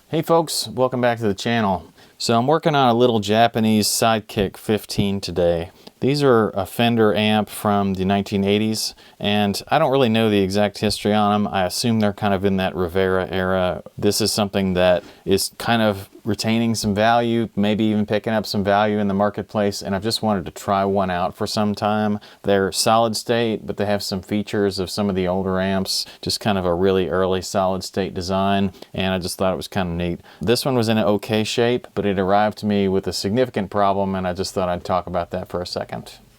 Hey folks, welcome back to the channel. So I'm working on a little Japanese Sidekick 15 today. These are a Fender amp from the 1980s, and I don't really know the exact history on them. I assume they're kind of in that Rivera era. This is something that is kind of retaining some value, maybe even picking up some value in the marketplace, and I've just wanted to try one out for some time. They're solid state, but they have some features of some of the older amps, just kind of a really early solid state design, and I just thought it was kind of neat. This one was in an okay shape, but it arrived to me with a significant problem, and I just thought I'd talk about that for a second.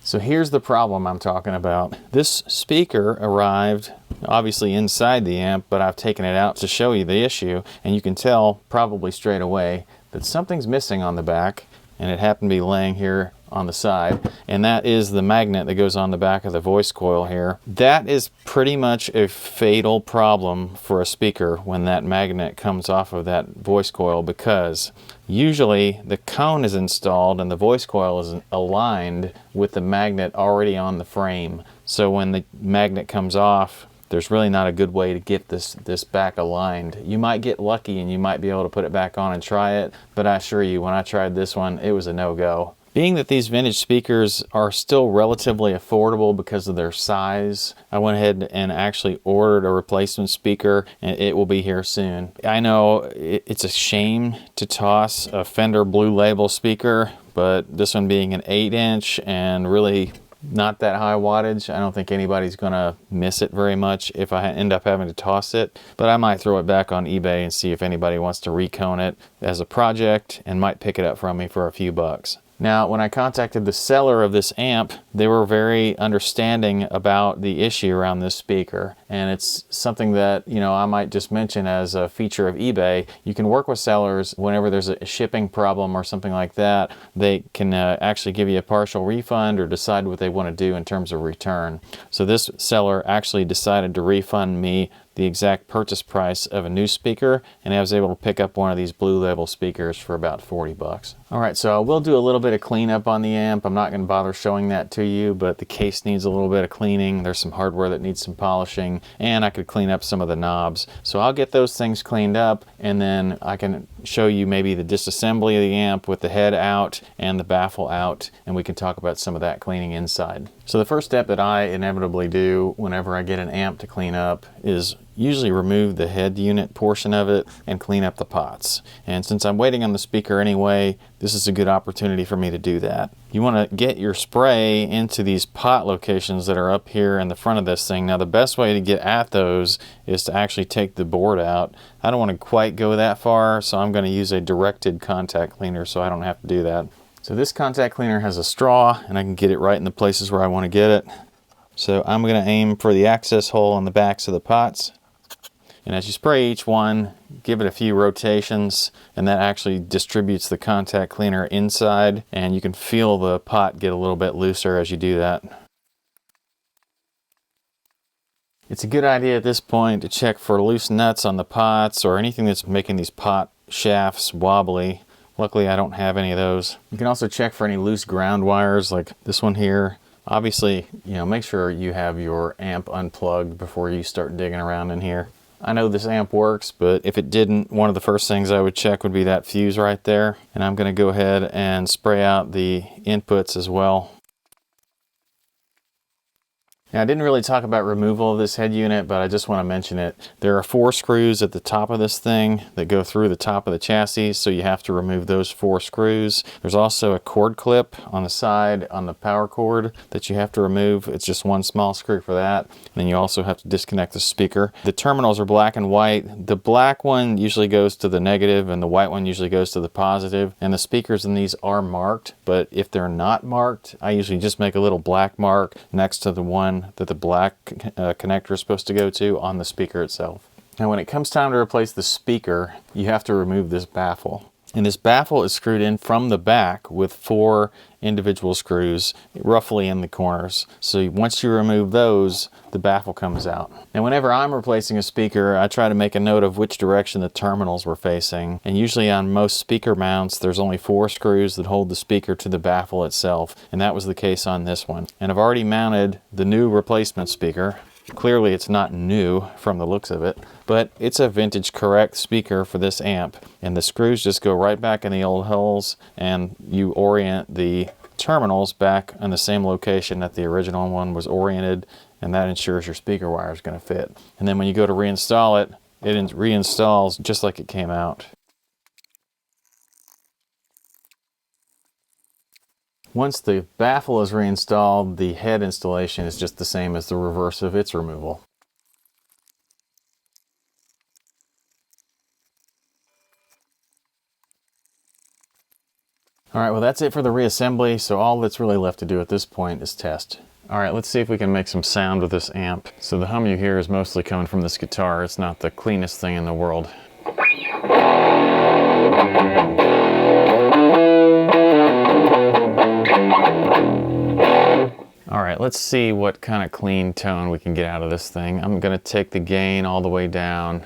So here's the problem I'm talking about. This speaker arrived obviously inside the amp, but I've taken it out to show you the issue, and you can tell probably straight away that something's missing on the back, and it happened to be laying here on the side, and that is the magnet that goes on the back of the voice coil here. That is pretty much a fatal problem for a speaker when that magnet comes off of that voice coil, because usually the cone is installed and the voice coil is aligned with the magnet already on the frame. So when the magnet comes off, there's really not a good way to get this back aligned. You might get lucky and you might be able to put it back on and try it, but I assure you, when I tried this one, it was a no-go. Being that these vintage speakers are still relatively affordable because of their size, I went ahead and actually ordered a replacement speaker, and it will be here soon. I know it's a shame to toss a Fender Blue Label speaker, but this one being an 8-inch and really not that high wattage, I don't think anybody's gonna miss it very much if I end up having to toss it, but I might throw it back on eBay and see if anybody wants to recone it as a project and might pick it up from me for a few bucks. Now, when I contacted the seller of this amp, they were very understanding about the issue around this speaker. And it's something that, you know, I might just mention as a feature of eBay. You can work with sellers whenever there's a shipping problem or something like that. They can actually give you a partial refund or decide what they want to do in terms of return. So this seller actually decided to refund me the exact purchase price of a new speaker, and I was able to pick up one of these Blue Label speakers for about 40 bucks. Alright, so I will do a little bit of cleanup on the amp. I'm not going to bother showing that to you, but the case needs a little bit of cleaning. There's some hardware that needs some polishing, and I could clean up some of the knobs. So I'll get those things cleaned up, and then I can show you maybe the disassembly of the amp with the head out and the baffle out, and we can talk about some of that cleaning inside. So the first step that I inevitably do whenever I get an amp to clean up is usually remove the head unit portion of it and clean up the pots. And since I'm waiting on the speaker anyway, this is a good opportunity for me to do that. You want to get your spray into these pot locations that are up here in the front of this thing. Now the best way to get at those is to actually take the board out. I don't want to quite go that far, so I'm going to use a directed contact cleaner so I don't have to do that. So this contact cleaner has a straw, and I can get it right in the places where I want to get it. So I'm going to aim for the access hole on the backs of the pots. And as you spray each one, give it a few rotations, and that actually distributes the contact cleaner inside, and you can feel the pot get a little bit looser as you do that. It's a good idea at this point to check for loose nuts on the pots or anything that's making these pot shafts wobbly. Luckily I don't have any of those. You can also check for any loose ground wires like this one here. Obviously, you know, make sure you have your amp unplugged before you start digging around in here. I know this amp works, but if it didn't, one of the first things I would check would be that fuse right there. And I'm going to go ahead and spray out the inputs as well. Now, I didn't really talk about removal of this head unit, but I just want to mention it. There are 4 screws at the top of this thing that go through the top of the chassis, so you have to remove those 4 screws. There's also a cord clip on the side on the power cord that you have to remove. It's just one small screw for that. And then you also have to disconnect the speaker. The terminals are black and white. The black one usually goes to the negative, and the white one usually goes to the positive. And the speakers in these are marked, but if they're not marked, I usually just make a little black mark next to the one that the black connector is supposed to go to on the speaker itself. Now when it comes time to replace the speaker, you have to remove this baffle. And this baffle is screwed in from the back with 4 individual screws roughly in the corners. So once you remove those, the baffle comes out. Now whenever I'm replacing a speaker, I try to make a note of which direction the terminals were facing. And usually on most speaker mounts, there's only 4 screws that hold the speaker to the baffle itself. And that was the case on this one. And I've already mounted the new replacement speaker. Clearly it's not new from the looks of it, but it's a vintage correct speaker for this amp. And the screws just go right back in the old holes, and you orient the terminals back in the same location that the original one was oriented, and that ensures your speaker wire is going to fit. And then when you go to reinstall it, it reinstalls just like it came out. Once the baffle is reinstalled, the head installation is just the same as the reverse of its removal. Alright, well that's it for the reassembly, so all that's really left to do at this point is test. Alright, let's see if we can make some sound with this amp. So the hum you hear is mostly coming from this guitar. It's not the cleanest thing in the world. Alright, let's see what kind of clean tone we can get out of this thing. I'm going to take the gain all the way down,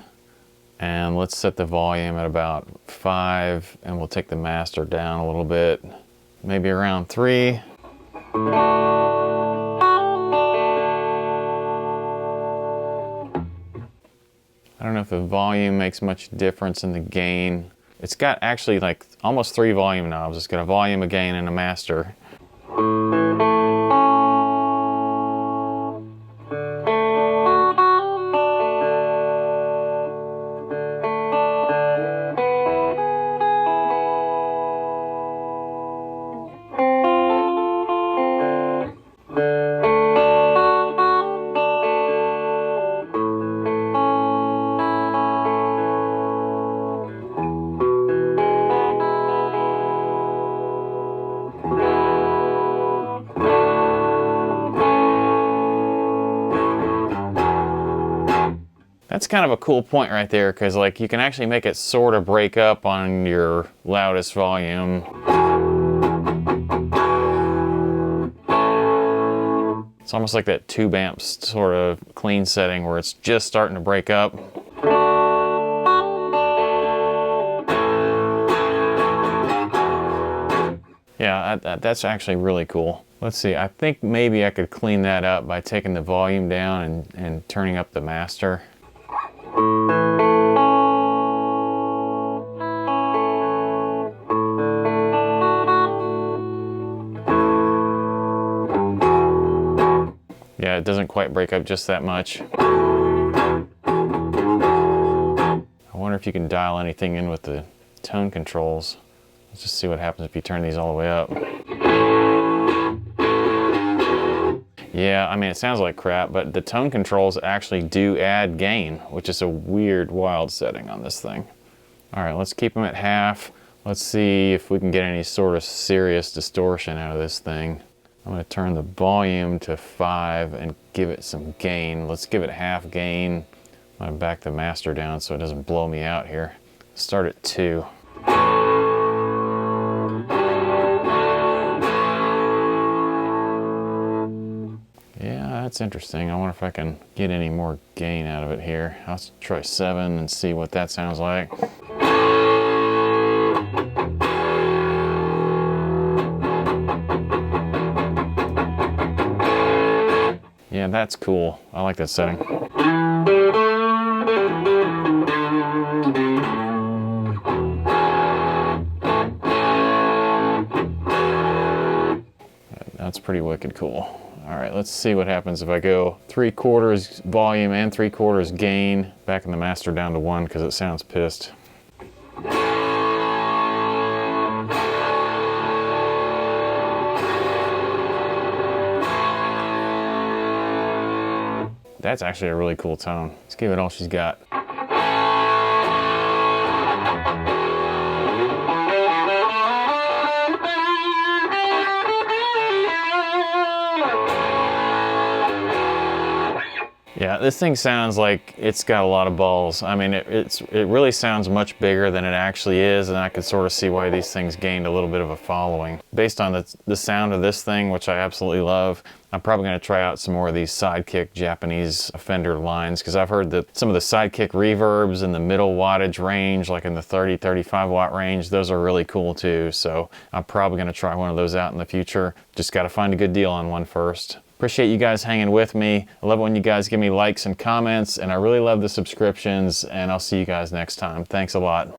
and let's set the volume at about 5, and we'll take the master down a little bit, maybe around 3. I don't know if the volume makes much difference in the gain. It's got actually like almost 3 volume knobs. It's got a volume, a gain, and a master. That's kind of a cool point right there, because like you can actually make it sort of break up on your loudest volume. It's almost like that tube amps sort of clean setting where it's just starting to break up. Yeah, that's actually really cool. Let's see, I think maybe I could clean that up by taking the volume down and turning up the master. Yeah, it doesn't quite break up just that much. I wonder if you can dial anything in with the tone controls. Let's just see what happens if you turn these all the way up. Yeah, I mean, it sounds like crap, but the tone controls actually do add gain, which is a weird, wild setting on this thing. All right, let's keep them at half. Let's see if we can get any sort of serious distortion out of this thing. I'm going to turn the volume to 5 and give it some gain. Let's give it half gain. I'm going to back the master down so it doesn't blow me out here. Start at 2. Yeah, that's interesting. I wonder if I can get any more gain out of it here. I'll try 7 and see what that sounds like. Yeah, that's cool. I like that setting. That's pretty wicked cool. All right, let's see what happens if I go 3/4 volume and 3/4 gain, backing the master down to 1 because it sounds pissed. That's actually a really cool tone. Let's give it all she's got. Yeah, this thing sounds like it's got a lot of balls. I mean, it really sounds much bigger than it actually is, and I could sort of see why these things gained a little bit of a following. Based on the sound of this thing, which I absolutely love, I'm probably going to try out some more of these Sidekick Japanese Fender lines, because I've heard that some of the Sidekick reverbs in the middle wattage range, like in the 30-35 watt range, those are really cool too. So I'm probably going to try one of those out in the future. Just got to find a good deal on one first. Appreciate you guys hanging with me. I love when you guys give me likes and comments, and I really love the subscriptions, and I'll see you guys next time. Thanks a lot.